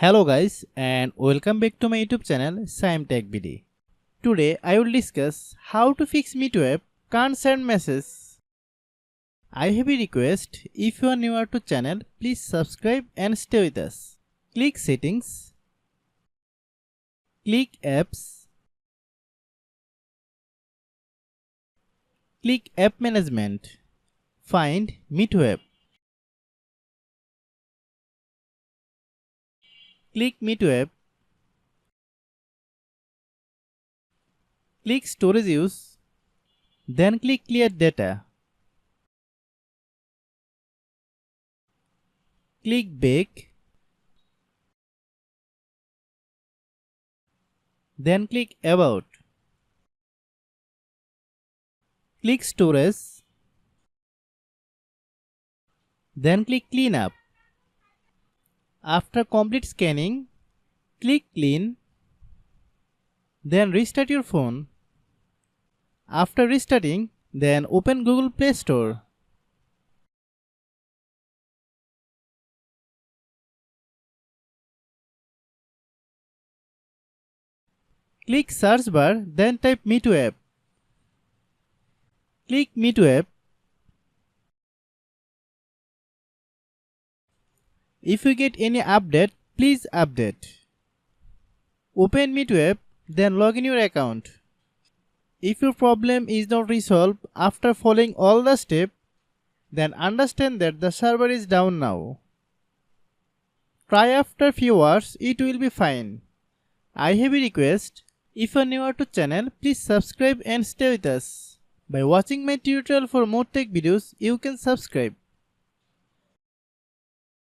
Hello guys and welcome back to my YouTube channel Shaem Tech BD. Today I will discuss how to fix MEETO app can't send message. I have a request, if you are newer to channel, please subscribe and stay with us. Click settings, click apps, click app management, find MEETO app. Click MEETO app, click storage use, then click clear data. Click back, then click about. Click storage, then click clean up. After complete scanning, click clean, then restart your phone. After restarting, then open Google Play Store. Click search bar, then type MEETO app. Click MEETO app. If you get any update, please update. Open MEETO app, then log in your account. If your problem is not resolved after following all the steps, then understand that the server is down now. Try after few hours, it will be fine. I have a request, if you are newer to channel, please subscribe and stay with us. By watching my tutorial for more tech videos, you can subscribe.